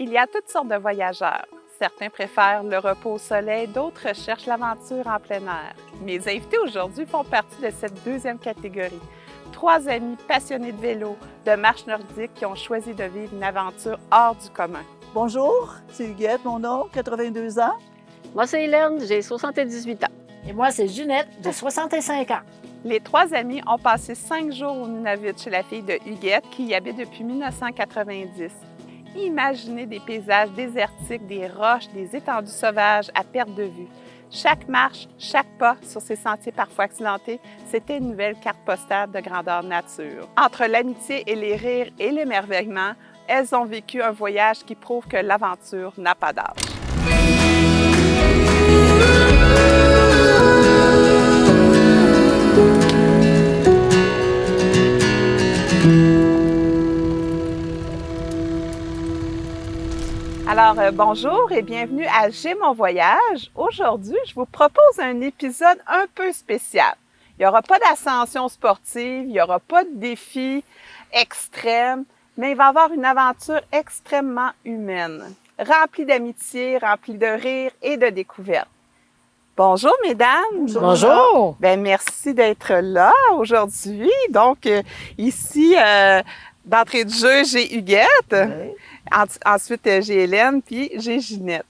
Il y a toutes sortes de voyageurs. Certains préfèrent le repos au soleil, d'autres cherchent l'aventure en plein air. Mes invités aujourd'hui font partie de cette deuxième catégorie. 3 amis passionnés de vélo, de marche nordique qui ont choisi de vivre une aventure hors du commun. Bonjour, c'est Huguette, mon nom, 82 ans. Moi, c'est Hélène, j'ai 78 ans. Et moi, c'est Ginette, j'ai 65 ans. Les 3 amis ont passé 5 jours au Nunavut chez la fille de Huguette qui y habite depuis 1990. Imaginez des paysages désertiques, des roches, des étendues sauvages à perte de vue. Chaque marche, chaque pas sur ces sentiers parfois accidentés, c'était une nouvelle carte postale de grandeur nature. Entre l'amitié et les rires et l'émerveillement, elles ont vécu un voyage qui prouve que l'aventure n'a pas d'âge. Alors, bonjour et bienvenue à J'ai mon voyage. Aujourd'hui, je vous propose un épisode un peu spécial. Il n'y aura pas d'ascension sportive, il n'y aura pas de défi extrême, mais il va y avoir une aventure extrêmement humaine, remplie d'amitié, remplie de rire et de découvertes. Bonjour, mesdames. Bonjour. Bien, merci d'être là aujourd'hui. Donc, ici, d'entrée de jeu, j'ai Huguette. Oui. Ensuite, j'ai Hélène, puis j'ai Ginette.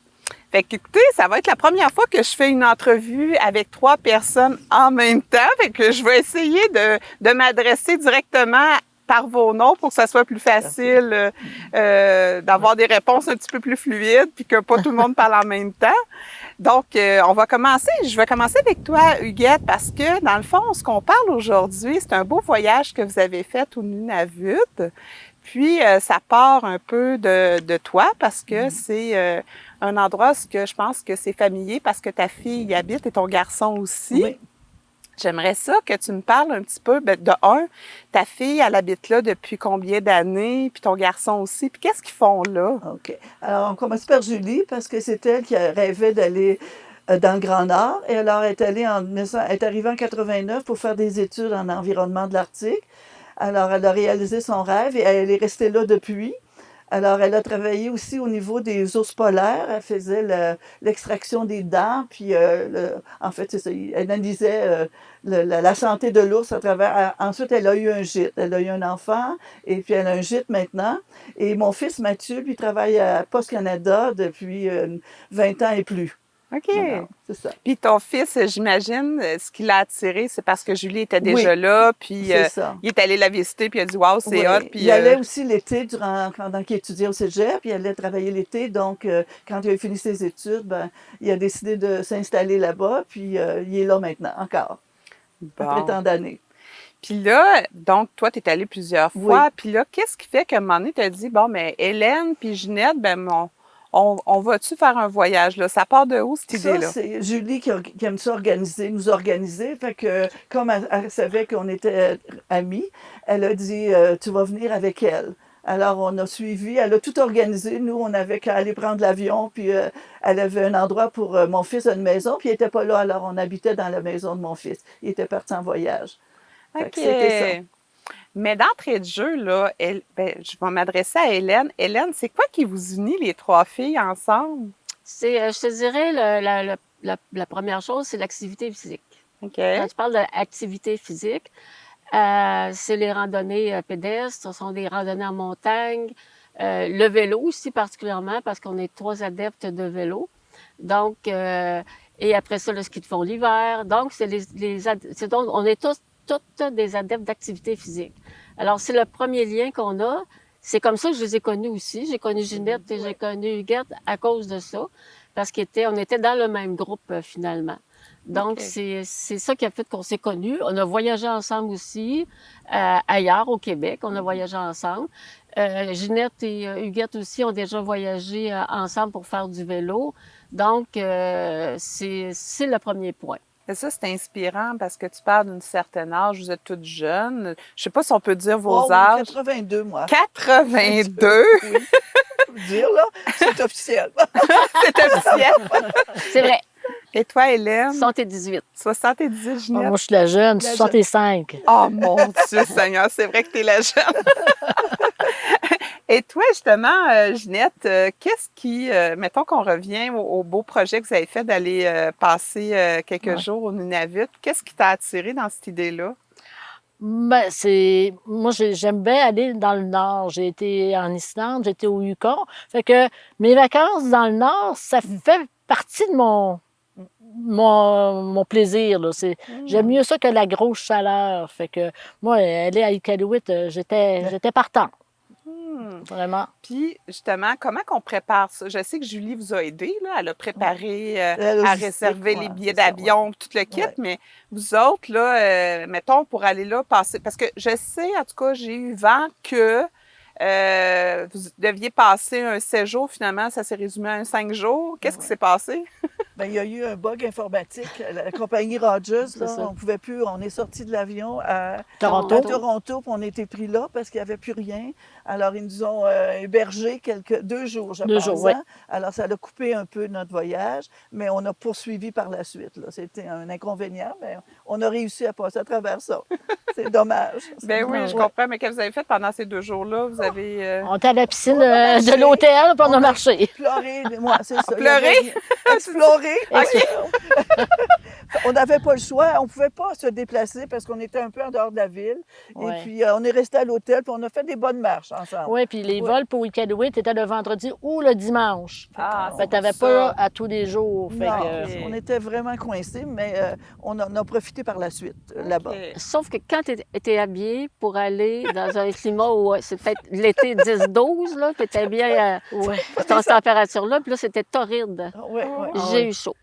Fait que, écoutez, ça va être la première fois que je fais une entrevue avec 3 personnes en même temps. Fait que je vais essayer de m'adresser directement par vos noms pour que ça soit plus facile d'avoir des réponses un petit peu plus fluides puis que pas tout le monde parle en même temps. Donc, on va commencer. Je vais commencer avec toi, Huguette, parce que, dans le fond, ce qu'on parle aujourd'hui, c'est un beau voyage que vous avez fait au Nunavut. Puis, ça part un peu de toi parce que c'est un endroit où je pense que c'est familier parce que ta fille y habite et ton garçon aussi. Oui. J'aimerais ça que tu me parles un petit peu, ta fille, elle habite là depuis combien d'années, puis ton garçon aussi, puis qu'est-ce qu'ils font là? OK. Alors, on commence par Julie parce que c'est elle qui rêvait d'aller dans le Grand Nord. Et alors, elle est arrivée en 89 pour faire des études en environnement de l'Arctique. Alors, elle a réalisé son rêve et elle est restée là depuis. Alors, elle a travaillé aussi au niveau des ours polaires. Elle faisait l'extraction des dents, puis en fait, c'est ça, elle analysait la santé de l'ours à travers. Ensuite, elle a eu un gîte. Elle a eu un enfant, et puis elle a un gîte maintenant. Et mon fils Mathieu, lui, travaille à Post Canada depuis 20 ans et plus. OK. Alors, c'est ça. Puis ton fils, j'imagine, ce qui l'a attiré, c'est parce que Julie était déjà Oui, là, puis c'est ça. il est allé la visiter, puis il a dit « Wow, c'est Oui. hot! » Puis Il allait aussi l'été pendant qu'il étudiait au cégep, puis il allait travailler l'été. Donc, quand il a fini ses études, ben, il a décidé de s'installer là-bas, puis il est là maintenant, encore, après Bon. tant d'années. Puis là, donc, toi, tu es allé plusieurs fois. Oui. Puis là, qu'est-ce qui fait qu'à un moment donné, tu as dit, bon, mais Hélène puis Ginette, on va-tu faire un voyage, là? Ça part de où, cette Ça, idée-là? c'est Julie qui aime ça nous organiser. Fait que, comme elle savait qu'on était amis, elle a dit, tu vas venir avec elle. Alors, on a suivi, elle a tout organisé. Nous, on avait qu'à aller prendre l'avion, puis elle avait un endroit pour mon fils, une maison, puis il n'était pas là, alors on habitait dans la maison de mon fils. Il était parti en voyage. Fait OK. que c'était ça. Mais d'entrée de jeu, là, je vais m'adresser à Hélène. Hélène, c'est quoi qui vous unit, les 3 filles, ensemble? Je te dirais, la première chose, c'est l'activité physique. OK. Quand tu parles d'activité physique, c'est les randonnées pédestres, ce sont des randonnées en montagne, le vélo aussi particulièrement, parce qu'on est 3 adeptes de vélo. Donc, et après ça, le ski de fond l'hiver. Donc, on est toutes des adeptes d'activité physique. Alors, c'est le premier lien qu'on a. C'est comme ça que je les ai connus aussi. J'ai connu Ginette et j'ai connu Huguette à cause de ça, parce on était dans le même groupe finalement. Donc, OK. c'est ça qui a fait qu'on s'est connus. On a voyagé ensemble aussi, ailleurs au Québec. On a voyagé ensemble. Ginette et Huguette aussi ont déjà voyagé ensemble pour faire du vélo. Donc, c'est le premier point. Et ça, c'est inspirant parce que tu parles d'un certain âge, vous êtes toutes jeunes. Je sais pas si on peut dire vos Oh, oui, âges. 82, moi. 82? Oui. Faut le dire, là, c'est officiel. C'est officiel. C'est vrai. Et toi, Hélène? 78. 78, Ginette? Moi, je suis la jeune, 65. Oh mon Dieu Seigneur, c'est vrai que t'es la jeune. Et toi, justement, Ginette, qu'est-ce qui, mettons qu'on revient au beau projet que vous avez fait d'aller passer quelques Ouais. jours au Nunavut, qu'est-ce qui t'a attiré dans cette idée-là? Ben, moi, j'aime bien aller dans le Nord. J'ai été en Islande, j'étais au Yukon. Fait que mes vacances dans le Nord, ça fait partie de mon plaisir, là. J'aime mieux ça que la grosse chaleur. Fait que moi, aller à Iqaluit, j'étais partante, Hmm. vraiment. Puis, justement, comment qu'on prépare ça? Je sais que Julie vous a aidé, là. Elle a préparé La à logistique, réserver les ouais, billets c'est ça, d'avion, tout le kit, ouais. mais vous autres, là, mettons, pour aller là, passer... Parce que je sais, en tout cas, j'ai eu vent que vous deviez passer un 7 jours, finalement, ça s'est résumé à un 5 jours. Qu'est-ce qui Ouais. s'est passé? Ben, il y a eu un bug informatique. La compagnie Rogers, C'est là, ça. on pouvait plus. On est sorti de l'avion à Toronto. Toronto, puis on était pris là parce qu'il n'y avait plus rien. Alors, ils nous ont hébergés 2 jours, je 2 pense. jours, oui. Hein? Alors, ça a coupé un peu notre voyage, mais on a poursuivi par la suite, là. C'était un inconvénient, mais on a réussi à passer à travers ça. C'est dommage. Ben oui, je Ouais. comprends, mais qu'est-ce que vous avez fait pendant ces 2 jours-là? Vous avez... On était à la piscine On a marché. de l'hôtel, puis on a On a marché. Pleuré, moi, c'est ça. Il y Pleurer? avait- Explorer. On n'avait pas le choix. On ne pouvait pas se déplacer parce qu'on était un peu en dehors de la ville. Ouais. Et puis, on est resté à l'hôtel, puis on a fait des bonnes marches ensemble. Oui, puis les Ouais. vols pour Iqaluit étaient le vendredi ou le dimanche. Ah, Fait que t'avais pour pas ça. à tous les jours. Fait Non, que, on était vraiment coincés, mais on en a profité par la suite, là-bas. OK. Sauf que quand tu étais habillé pour aller dans un climat où c'est peut-être l'été 10-12, là, tu étais bien ouais. à cette température-là, puis là, c'était torride. Oui, oui. Ah J'ai oui. eu chaud.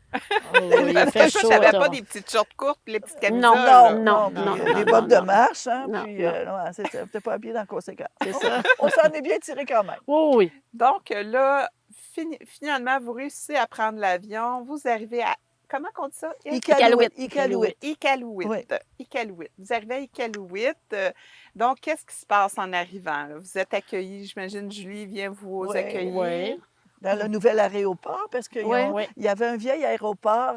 Il Parce fait que chaud. toi, t'avais à pas Toronto. des petites shorts courtes puis les petites camisoles. Non, là. non, puis, non, les non, bottes de non. marche, hein, Non, puis non. non, c'était pas habillé dans conséquence. C'est ça. On s'en est bien tiré quand même. Oui, oui. Donc là, finalement, vous réussissez à prendre l'avion. Vous arrivez à... Comment on dit ça? Iqaluit. Iqaluit. Oui. Iqaluit. Vous arrivez à Iqaluit. Donc, qu'est-ce qui se passe en arrivant? Là? Vous êtes accueillis, j'imagine, Julie vient vous Oui, accueillir. oui. Dans le nouvel aéroport, parce qu'il Ouais. Oui. y avait un vieil aéroport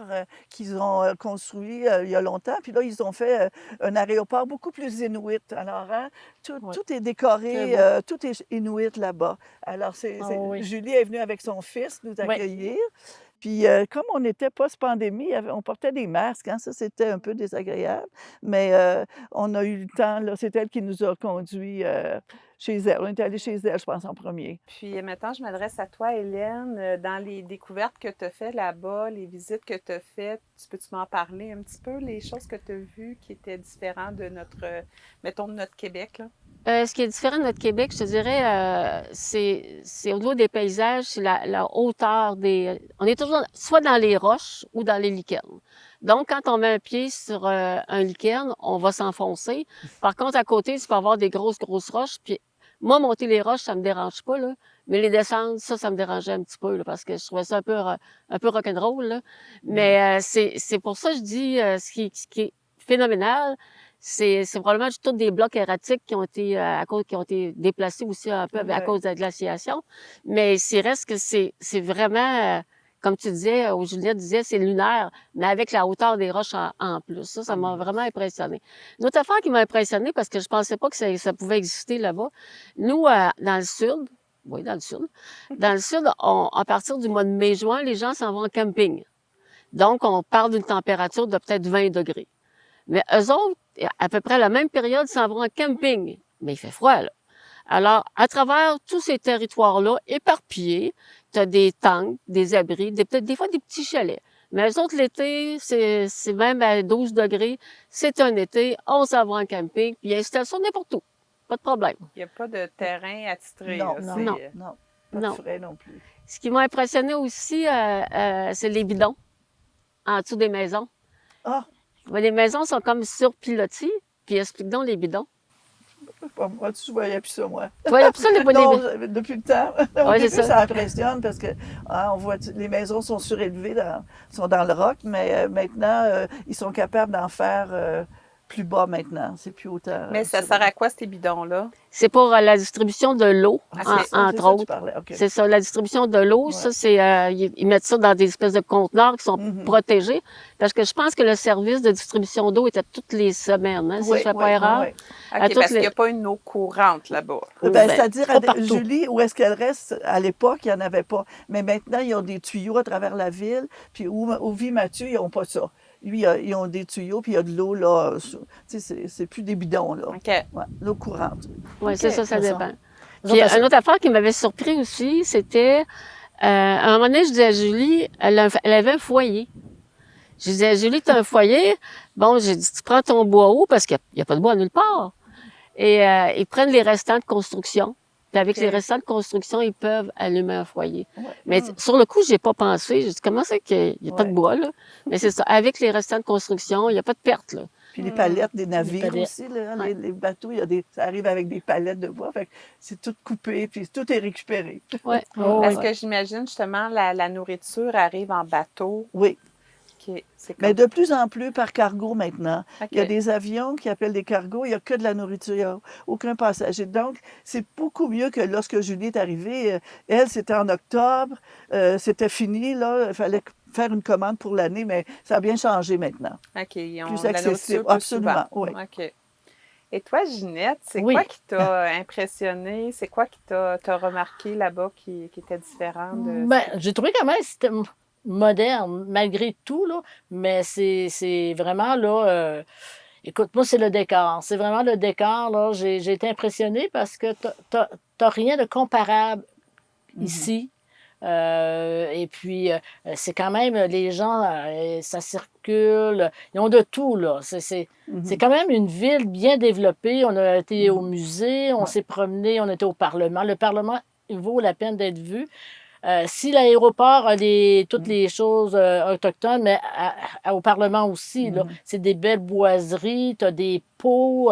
qu'ils ont construit il y a longtemps. Puis là, ils ont fait un aéroport beaucoup plus inuit. Alors, hein, Ouais. tout est décoré, Très tout est inuit là-bas. Alors, Ah oui. Julie est venue avec son fils nous accueillir. Puis, comme on était post-pandémie, on portait des masques, hein, ça, c'était un peu désagréable. Mais on a eu le temps, là, c'est elle qui nous a conduits chez elle. On est allé chez elle, je pense, en premier. Puis maintenant, je m'adresse à toi, Hélène. Dans les découvertes que tu as faites là-bas, les visites que tu as faites, peux-tu m'en parler un petit peu, les choses que tu as vues qui étaient différentes de mettons, de notre Québec, là? Ce qui est différent de notre Québec, je te dirais, c'est au niveau des paysages, c'est la hauteur des... On est toujours soit dans les roches ou dans les lichernes. Donc, quand on met un pied sur un lichen, on va s'enfoncer. Par contre, à côté, tu peux avoir des grosses roches. Puis moi, monter les roches, ça me dérange pas, là. Mais les descendre, ça me dérangeait un petit peu, là, parce que je trouvais ça un peu rock'n'roll, là. Mais c'est pour ça que je dis, ce qui est phénoménal, c'est probablement tous des blocs erratiques qui ont été qui ont été déplacés aussi un peu à Ouais. cause de la glaciation. Mais il reste que c'est vraiment, comme tu disais, ou Juliette disait, c'est lunaire, mais avec la hauteur des roches en plus. Ça m'a vraiment impressionné. Une autre affaire qui m'a impressionné, parce que je pensais pas que ça pouvait exister là-bas, nous, dans le sud, oui, dans le sud. Dans le sud, à partir du mois de mai-juin, les gens s'en vont en camping. Donc, on parle d'une température de peut-être 20 degrés. Mais eux autres, à peu près à la même période, s'en vont en camping. Mais il fait froid, là. Alors, à travers tous ces territoires-là, éparpillés, tu as des tentes, des abris, peut-être des fois des petits chalets. Mais eux autres, l'été, c'est même à 12 degrés. C'est un été, on s'en va en camping, puis installation n'importe où. Pas de problème. Il n'y a pas de terrain attitré. Non, là, non, c'est- non. non. Pas Non. de frais non plus. Ce qui m'a impressionné aussi, c'est les bidons en dessous des maisons. Ah, Mais les maisons sont comme surpilotis, puis explique donc les bidons. moi, tu voyais plus ça, moi. Tu vois, il y a plus ça, les Non, bidons. depuis le temps. Au Ouais, c'est début, ça. ça impressionne parce que on voit les maisons sont surélevées, sont dans le roc, mais maintenant, ils sont capables d'en faire plus bas maintenant. C'est plus autant. Mais ça sert à quoi, ces bidons-là? C'est pour la distribution de l'eau, Ah, c'est ça, entre c'est ça que tu autres. parlais. OK. C'est ça, la distribution de l'eau, Ouais. ça, c'est ils mettent ça dans des espèces de conteneurs qui sont Mhm. protégés. Parce que je pense que le service de distribution d'eau était toutes les semaines, hein, si je ne fais pas erreur. oui. À OK, toutes parce qu'il les- n'y a pas une eau courante là-bas. Ben, Ben, c'est-à-dire, pas partout. Julie, où est-ce qu'elle reste? À l'époque, il n'y en avait pas. Mais maintenant, ils ont des tuyaux à travers la ville. Puis où vit Mathieu, ils n'ont pas ça. Lui, ils ont des tuyaux, puis il y a de l'eau, là. Tu sais, c'est plus des bidons, là. OK. Ouais, l'eau courante. Oui, c'est ça, ça c'est ça. dépend. Nous Puis, autres, une autre affaire qui m'avait surpris aussi, c'était, à un moment donné, je disais à Julie, elle avait un foyer. Je disais à Julie, tu as un foyer. Bon, j'ai dit, tu prends ton bois où? Parce qu'il n'y a pas de bois nulle part. Et ils prennent les restants de construction. Puis avec OK. les restants de construction, ils peuvent allumer un foyer. Ouais. Mais sur le coup, j'ai pas pensé. J'ai dit, comment c'est qu'il n'y a pas de Ouais. bois, là? Mais c'est ça. Avec les restants de construction, il n'y a pas de perte, là. Puis les palettes des navires palettes. aussi, là, Ouais. les bateaux, ça arrive avec des palettes de bois. Fait que c'est tout coupé, puis tout est récupéré. Ouais. Oh, Est-ce oui. que j'imagine justement la nourriture arrive en bateau? Oui. OK. C'est Mais comme... de plus en plus par cargo maintenant. OK. Il y a des avions qui appellent des cargos, il n'y a que de la nourriture, il n'y a aucun passager. Donc, c'est beaucoup mieux que lorsque Julie est arrivée. Elle, c'était en octobre, c'était fini, là. Il fallait faire une commande pour l'année, mais ça a bien changé maintenant. OK. Ils ont Plus de la accessible, nourriture plus absolument, souvent. oui. OK. Et toi, Ginette, c'est Oui. quoi qui t'a impressionné? C'est quoi qui t'as remarqué là-bas qui était différent de... Ben, j'ai trouvé quand même que c'était moderne, malgré tout, là, mais c'est vraiment, là, écoute, moi, c'est le décor. C'est vraiment le décor, là. J'ai été impressionnée parce que t'as rien de comparable ici. Et puis, c'est quand même, les gens, ça circule, ils ont de tout, là. C'est quand même une ville bien développée. On a été au musée, on s'est promené, on était au Parlement. Le Parlement, il vaut la peine d'être vu. Si l'aéroport a toutes les choses autochtones, mais au Parlement aussi, là, c'est des belles boiseries, tu as des pots,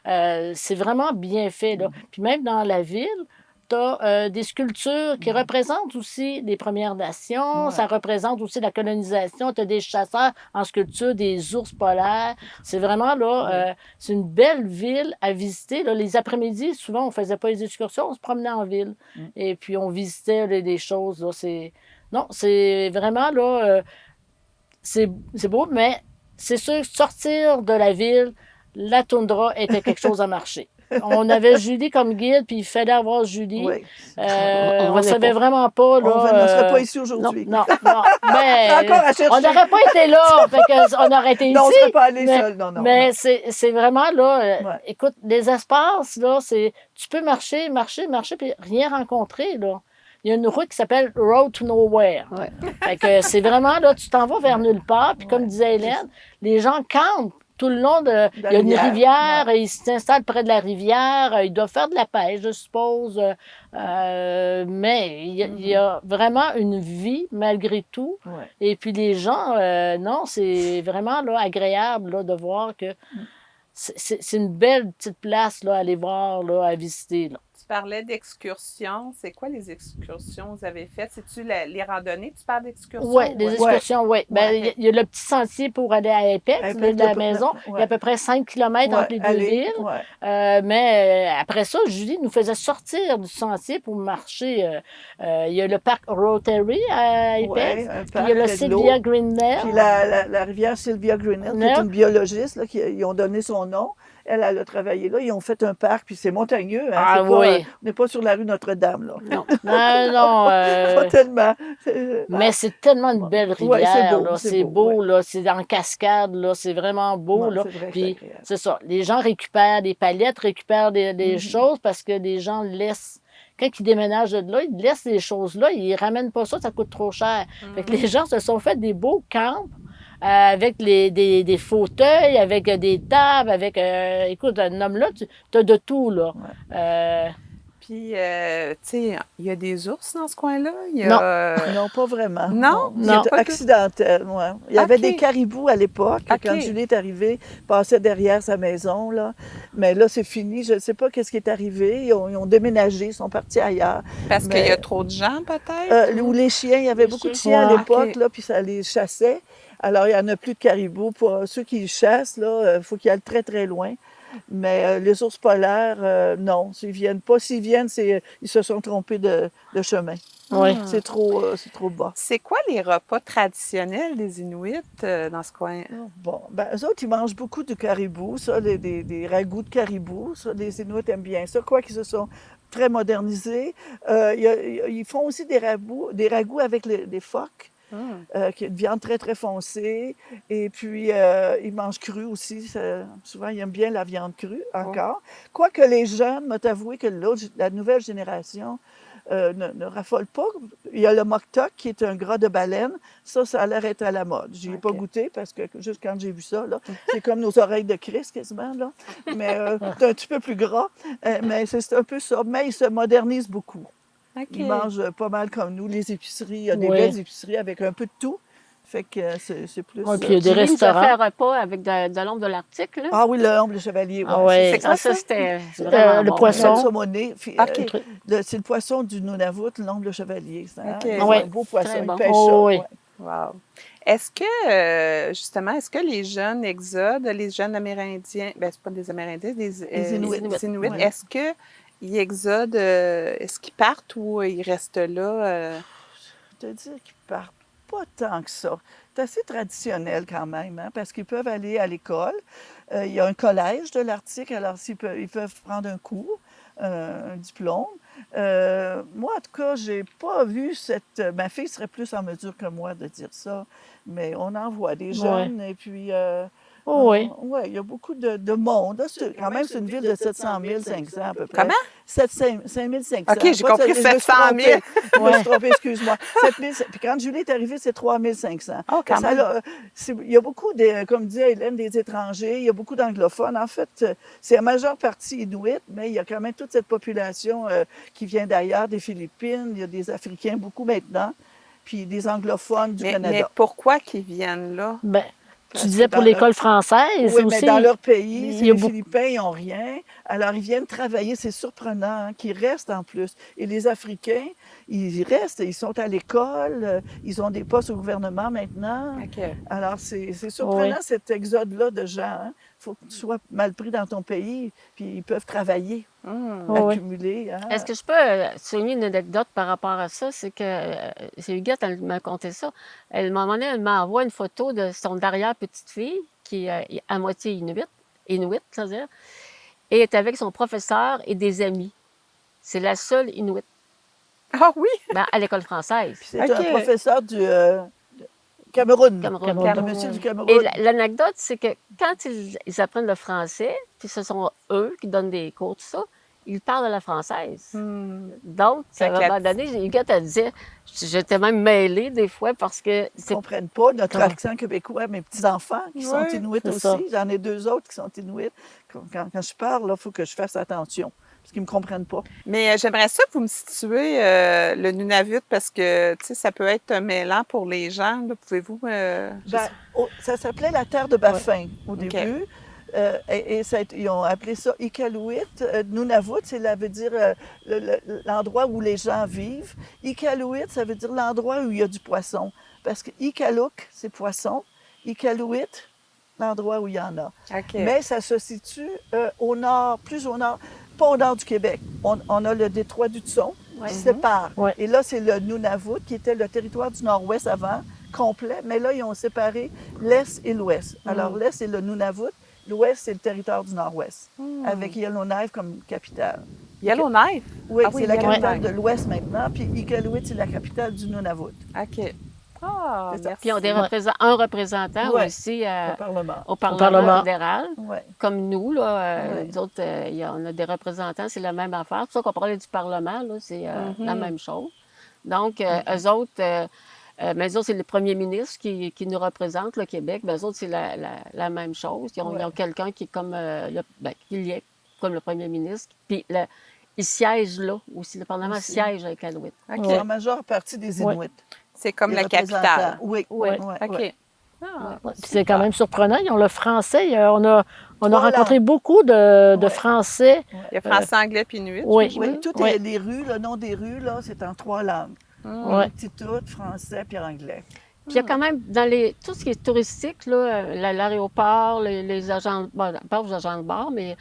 c'est vraiment bien fait. Là. Puis même dans la ville, tu as des sculptures qui représentent aussi les Premières Nations, ça représente aussi la colonisation, tu as des chasseurs en sculpture, des ours polaires. C'est vraiment là, c'est une belle ville à visiter. Là. Les après-midi, souvent, on ne faisait pas les excursions, on se promenait en ville. Et puis, on visitait des choses. Là, non, c'est vraiment là, c'est beau, mais c'est sûr, sortir de la ville, la toundra était quelque chose à marcher. On avait Julie comme guide, puis il fallait avoir Julie. Oui. On On ne savait pas. vraiment pas. Là, On ne serait pas ici Non, aujourd'hui. Non, non. Mais Encore à chercher. on n'aurait pas été là. Fait que on aurait été ici. Non, on ne serait pas allé mais- seul. Non, non. Mais non. c'est vraiment là, Ouais. écoute, les espaces, là, tu peux marcher, puis rien rencontrer, là. Il y a une route qui s'appelle Road to Nowhere. Ouais. Fait que c'est vraiment, là, tu t'en vas vers nulle part, puis comme disait Hélène, les gens campent tout le long de... Il y a une rivière, ils s'installent près de la rivière, ils doivent faire de la pêche, je suppose, mais il y a vraiment une vie, malgré tout. Ouais. Et puis les gens, non, c'est vraiment là, agréable là, de voir que c'est une belle petite place là, à aller voir, là, à visiter. Là. Tu parlais d'excursions. C'est quoi les excursions que vous avez faites? C'est-tu les randonnées? Tu parles d'excursions? Oui, des excursions, oui. Ben, Ouais. il y a le petit sentier pour aller à Apex, Apex, là, de la le- maison. ouais. Il y a à peu près 5 km entre les deux allez, villes. ouais. Mais après ça, Julie nous faisait sortir du sentier pour marcher. Il y a le parc Rotary à Apex. Ouais, un Puis parc il y a le près de l'eau. Sylvia Greenell. Puis la rivière Sylvia Greenell, qui est Ouais. une biologiste, là, ils ont donné son nom. Elle a travaillé là. Ils ont fait un parc, puis c'est montagneux. Hein, Ah c'est pas, oui. on n'est pas sur la rue Notre-Dame, là. Non. Non. Pas tellement. Mais c'est tellement une belle rivière. Ouais, c'est beau, là. c'est C'est beau, beau, là. C'est en cascade, là. C'est vraiment beau, Ouais, là. c'est vrai que Puis, c'est agréable. c'est ça. Les gens récupèrent des palettes, récupèrent des choses parce que les gens laissent. Quand ils déménagent de là, ils laissent les choses là. Ils ramènent pas ça coûte trop cher. Fait que les gens se sont fait des beaux camps. Avec des fauteuils, avec des tables, avec... écoute, un homme là, tu as de tout, là. Puis, tu sais, il y a des ours dans ce coin-là? Il y a... Non, pas vraiment. Non? C'est Pas tout- accidentel, ouais. Il y avait Ok. des caribous à l'époque. Ok. Quand Julie est arrivée, ils passaient derrière sa maison, là. Mais là, c'est fini. Je ne sais pas qu'est-ce qui est arrivé. Ils ont déménagé, ils sont partis ailleurs. Parce Mais- qu'il y a trop de gens, peut-être? Ou les chiens, il y avait beaucoup de chiens à Ouais. l'époque, Ok. là, puis ça les chassait. Alors, il n'y en a plus de caribous. Pour ceux qui chassent, là, il faut qu'ils aillent très, très loin. Mais les ours polaires, non, s'ils viennent pas. S'ils viennent, ils se sont trompés de chemin. Oui. C'est trop bas. C'est quoi les repas traditionnels des Inuits dans ce coin? Bon, ben, eux autres, ils mangent beaucoup de caribou, ça, des ragoûts de caribou. Ça, les Inuits aiment bien ça, quoique ils se sont très modernisés. Ils font aussi des ragoûts avec des phoques. Qui est une viande très, très foncée. Et puis, ils mangent cru aussi. Souvent, ils aiment bien la viande crue encore. Quoique les jeunes, m'ont avoué que la nouvelle génération ne raffole pas. Il y a le moktok, qui est un gras de baleine. Ça a l'air d'être à la mode. Je n'y ai pas goûté parce que juste quand j'ai vu ça, là, c'est comme nos oreilles de Christ quasiment. Là. Mais c'est un petit peu plus gras. Mais c'est un peu ça. Mais ils se modernisent beaucoup. Ils mangent pas mal comme nous, les épiceries. Il y a des belles épiceries avec un peu de tout. Fait que c'est plus... Oui, puis il y a des Julie nous a fait restaurants. un repas avec de l'ombre de l'Arctique, là. Ah oui, le chevalier. Ah ouais. C'est quoi ça? C'était vraiment le bon. poisson. Saumonné. OK. C'est le poisson du Nunavut, l'ombre le chevalier. C'est OK. c'est Ouais. un beau poisson. Très Ils bon. pêchent Oh, ça. oui. Ouais. Wow. Est-ce que, justement, les jeunes exodent, les jeunes Amérindiens, ben c'est pas des Amérindiens, Les Inuits. les Inuits, Ouais. est-ce qu'ils exodent, est-ce qu'ils partent ou ils restent là? Je te dis qu'ils partent pas tant que ça. C'est assez traditionnel quand même, hein, parce qu'ils peuvent aller à l'école. Il y a un collège de l'Arctique, alors ils peuvent prendre un cours, un diplôme. Moi, en tout cas, j'ai pas vu ma fille serait plus en mesure que moi de dire ça, mais on en voit des jeunes, et puis... Oh, oui. Oui, il y a beaucoup de monde. Là, quand même, c'est une ville de 700 500 à peu près. Comment? 5 500. OK, j'ai compris 700 000. Je me suis trompée, excuse-moi. 7 000, puis quand Julie est arrivée, c'est 3 500. Oh, quand même. Il y a beaucoup, comme disait Hélène, des étrangers, il y a beaucoup d'anglophones. En fait, c'est la majeure partie inuit, mais il y a quand même toute cette population qui vient d'ailleurs, des Philippines, il y a des Africains, beaucoup maintenant, puis des anglophones du Canada. Mais pourquoi qu'ils viennent là? Ben, Parce tu disais que pour dans l'école française Oui, aussi. mais dans leur pays, il c'est y a les beaucoup- Philippins, ils n'ont rien. Alors, ils viennent travailler. C'est surprenant hein, qu'ils restent en plus. Et les Africains, ils restent. Ils sont à l'école. Ils ont des postes au gouvernement maintenant. OK. Alors, c'est surprenant, Oui. cet exode-là de gens. Il faut que tu sois mal pris dans ton pays, puis ils peuvent travailler, Oh, oui. accumuler. Hein. Est-ce que je peux souligner une anecdote par rapport à ça? C'est que c'est Huguette, elle m'a conté ça. À un moment donné, elle m'envoie une photo de son arrière-petite-fille, qui est à moitié Inuit, c'est-à-dire, et est avec son professeur et des amis. C'est la seule Inuit Ah oui? à l'école française. Puis c'est OK. un professeur du Cameroun. Cameroun. Un monsieur du Cameroun. Et l'anecdote, c'est que quand ils apprennent le français, puis ce sont eux qui donnent des cours, tout ça, ils parlent à la française. Donc, à un moment donné, Huguette, elle disait, j'étais même mêlée des fois parce que Ils ne comprennent pas notre accent québécois. Mes petits-enfants qui sont Ouais, Inuits c'est aussi. ça. J'en ai 2 autres qui sont Inuits. Quand je parle, il faut que je fasse attention parce qu'ils ne me comprennent pas. Mais j'aimerais ça que vous me situez le Nunavut parce que, tu sais, ça peut être un mêlant pour les gens. Là. Pouvez-vous me... Ça s'appelait la terre de Baffin au début. Ils ont appelé ça Iqaluit. Nunavut, ça veut dire l'endroit où les gens vivent. Iqaluit, ça veut dire l'endroit où il y a du poisson. Parce que Iqaluk, c'est poisson. Iqaluit, l'endroit où il y en a. OK. Mais ça se situe au nord, plus au nord, pas au nord du Québec. On a le détroit du Tson qui sépare. Ouais. Et là, c'est le Nunavut qui était le territoire du nord-ouest avant, complet. Mais là, ils ont séparé l'est et l'ouest. Alors, l'est, c'est le Nunavut. L'ouest, c'est le territoire du nord-ouest, avec Yellowknife comme capitale. Yellowknife? Oui, Ah oui, c'est la capitale Yellowknife. de l'ouest maintenant. Puis Iqaluit, c'est la capitale du Nunavut, OK. Ah, C'est ça. merci. Puis ils ont un représentant Ouais. aussi au Parlement. au Parlement Parlement. fédéral, Oui. comme nous. Là, Ouais. nous autres, on a des représentants, c'est la même affaire. C'est pour ça qu'on parlait du Parlement, là, c'est la même chose. Donc, eux autres, mais eux autres, c'est le premier ministre qui nous représente, le Québec. Ben, eux autres, c'est la même chose. Ils ont quelqu'un qui est comme, qui est comme le premier ministre. Puis il siège là aussi. Le Parlement Aussi. siège avec Iqaluit. OK. La majeure partie des Inuits. Ouais. C'est comme Les la capitale. représentants. Oui, Oui. OK. oui. Ah, Puis c'est quand même surprenant. Ils ont le français. On a Voilà. rencontré beaucoup de Ouais. Français. Il y a français, anglais puis inuit. Oui. j'imagine. Oui, Ouais. les rues, le nom des rues, là, c'est en 3 langues. Ouais. Inuktitut, français puis anglais. Puis il y a quand même, tout ce qui est touristique, là, l'aéroport, les agents, bon, pas aux agents de bord, mais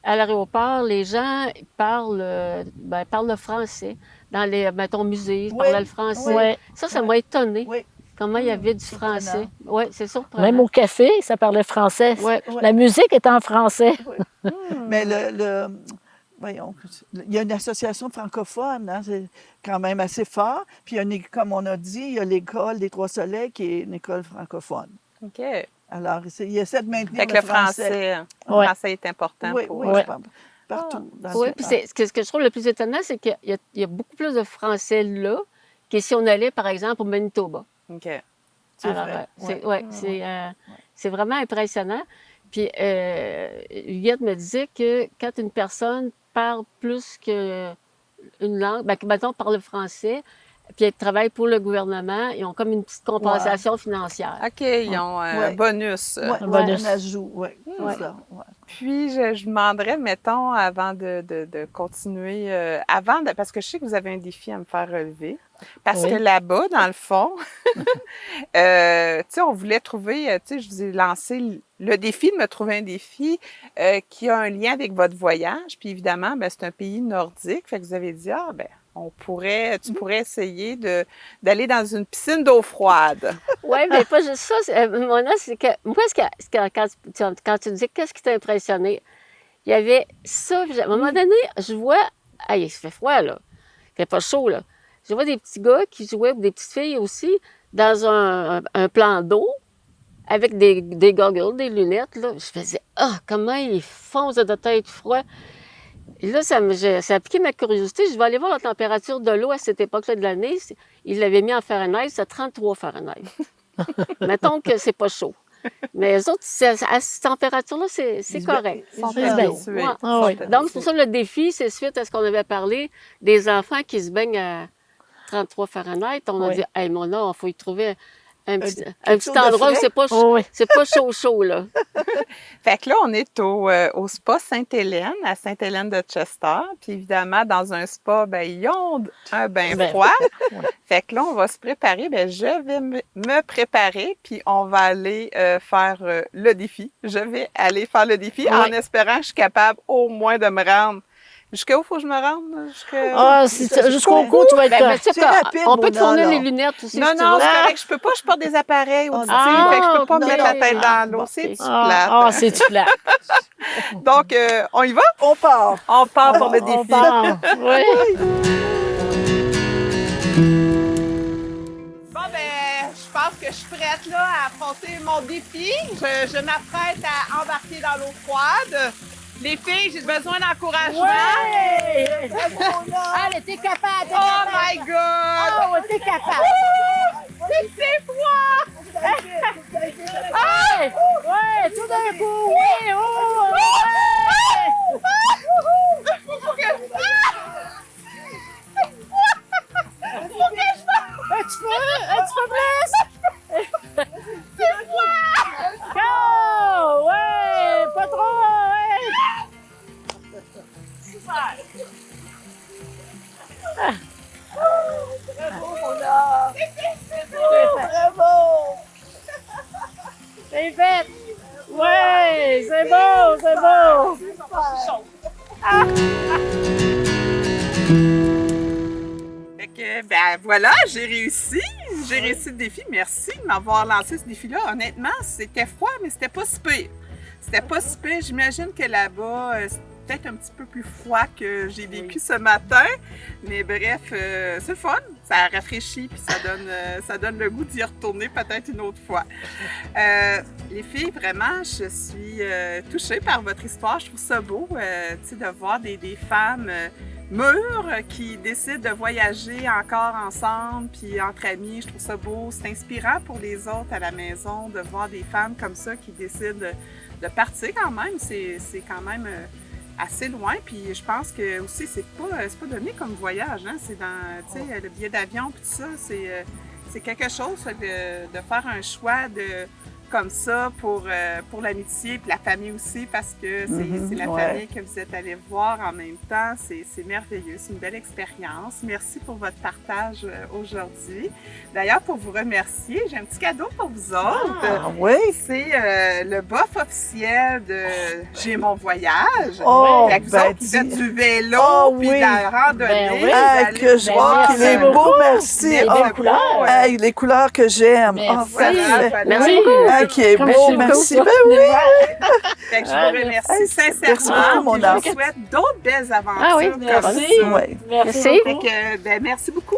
à l'aéroport, les gens parlent le français. Dans les, mettons, musées, ils Oui, parlaient le français. Ouais. Ça m'a étonné. Oui. Comment il y avait du Surprenant. français. Oui, c'est surprenant. Même au café, ça parlait français. Ouais. Ouais. La musique est en français. Mais voyons, il y a une association francophone, hein, c'est quand même assez fort. Puis, comme on a dit, il y a l'école des Trois-Soleils qui est une école francophone. OK. Alors, il essaie de maintenir Fait que le français Ouais. est important Oui, pour oui, Ouais. je pense, partout. dans Oui, le puis pays. ce que je trouve le plus étonnant, c'est qu'il y a beaucoup plus de français là que si on allait, par exemple, au Manitoba. OK. C'est Alors, vrai. c'est vraiment impressionnant. Puis, Huguette me disait que quand une personne parle plus qu'une langue, ben, mettons, parle le français, puis elle travaille pour le gouvernement, ils ont comme une petite compensation financière. OK, ils ont un Ouais. bonus. Ouais, Un bonus. un ajout, oui. Ouais. C'est ça, ouais. Puis, je demanderais, mettons, avant de continuer, parce que je sais que vous avez un défi à me faire relever. Parce Oui. que là-bas, dans le fond, tu sais, on voulait trouver, tu sais, je vous ai lancé le défi de me trouver un défi qui a un lien avec votre voyage. Puis évidemment, ben, c'est un pays nordique. Fait que vous avez dit, ah, ben, tu pourrais essayer d'aller dans une piscine d'eau froide. Oui, mais pas juste ça. Mona, c'est que moi, quand tu dis qu'est-ce qui t'a impressionné, il y avait ça. Puis à un moment donné, je vois, ah, il se fait froid, là. Il fait pas chaud, là. Je vois des petits gars qui jouaient, ou des petites filles aussi, dans un plan d'eau, avec des goggles, des lunettes, là. Je faisais, ah, comment ils font, ça doit être froid. Et là, ça a piqué ma curiosité. Je vais aller voir la température de l'eau à cette époque-là de l'année. Ils l'avaient mis en Fahrenheit, c'est 33 Fahrenheit. Mettons que c'est pas chaud. Mais les autres, à cette température-là, c'est correct. Ils sont C'est bien. habitués. Ouais. Ah oui. Ils sont Donc, c'est pour ça le défi, c'est suite à ce qu'on avait parlé des enfants qui se baignent à 33 Fahrenheit. On a Oui. dit, hey, Mona, il faut y trouver un petit quelque chose de endroit où frais. Oh, oui. c'est pas chaud, là. Fait que là, on est au spa Sainte-Hélène, à Sainte-Hélène de Chester. Puis évidemment, dans un spa, ben, ils ont un bain Ben, froid. Fait que là, on va se préparer. Ben, je vais me préparer, puis on va aller faire le défi. Je vais aller faire le défi en espérant que je suis capable au moins de me rendre. Jusqu'à où faut que je me rende? Ah, jusqu'au cou, tu vas être Ben, correct. tu sais C'est quoi, rapide, on peut te Mona, fournir là. les lunettes aussi. Non, si tu non, veux. c'est correct. Je peux pas, je porte des appareils auditifs. non. Fait que je peux pas me Non, mettre la tête non. dans l'eau. Bon, C'est du Ah, plate. c'est-tu plat? Donc, on y va? On part. On part pour le On défi. part. Oui. Bon, ben, je pense que je suis prête là, à affronter mon défi. Je m'apprête à embarquer dans l'eau froide. Les filles, j'ai besoin d'encouragement. Allez, t'es capable, Oh my God! Oh, t'es capable. C'est froid! Ouais, ouais, tout d'un coup, oui, oh, ouais. Un petit peu plus. Go, ouais, pas trop, ouais. C'est fait. Ouais, c'est beau, c'est beau. Fait que, ben voilà, j'ai réussi. J'ai réussi le défi. Merci de m'avoir lancé ce défi-là. Honnêtement, c'était froid, mais c'était pas si pire. C'était pas si pire. J'imagine que là-bas, c'est peut-être un petit peu plus froid que j'ai vécu ce matin. Mais bref, c'est le fun. Ça rafraîchit puis ça donne le goût d'y retourner peut-être une autre fois. Les filles, vraiment, je suis touchée par votre histoire. Je trouve ça beau, tu sais, de voir des femmes mûres qui décident de voyager encore ensemble puis entre amis. Je trouve ça beau. C'est inspirant pour les autres à la maison de voir des femmes comme ça qui décident de partir quand même. C'est quand même assez loin. Puis je pense que aussi, c'est pas donné comme voyage. Hein? C'est dans, tu sais, le billet d'avion puis tout ça. C'est quelque chose de faire un choix comme ça pour l'amitié et la famille aussi, parce que c'est la ouais. famille que vous êtes allés voir en même temps. C'est merveilleux, c'est une belle expérience. Merci pour votre partage aujourd'hui. D'ailleurs, pour vous remercier, j'ai un petit cadeau pour vous autres. Ah oui? C'est le bof officiel de J'ai mon voyage. Oh, Fait que vous ben, autres, vous êtes du vélo Oh, puis oui. de la randonnée. Ben oui. vous Hey, allez que je vois voir, qu'il est merci beau, beaucoup. merci. Les Oh, belles couleurs. hey, les couleurs que j'aime. Merci. Oh, parfait. Voilà. Merci Oui. beaucoup. Ah, qui est Comme beau, je merci. trouve Ben ça. oui. Fait que je Ah, vous remercie merci. sincèrement. Merci beaucoup, mon puis je âme. vous souhaite d'autres belles aventures Ah oui, comme Merci. ça. Ouais. Merci. Merci. Fait que, ben, merci beaucoup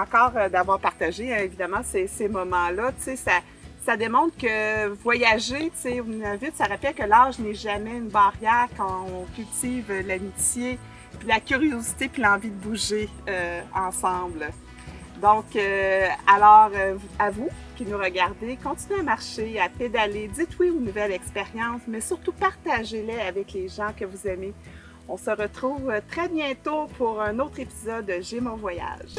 encore d'avoir partagé évidemment ces moments-là. Tu sais, ça démontre que voyager, tu sais, vite, ça rappelle que l'âge n'est jamais une barrière quand on cultive l'amitié, puis la curiosité, puis l'envie de bouger ensemble. Donc, alors, à vous qui nous regardez, continuez à marcher, à pédaler, dites oui aux nouvelles expériences, mais surtout partagez-les avec les gens que vous aimez. On se retrouve très bientôt pour un autre épisode de J'ai mon voyage.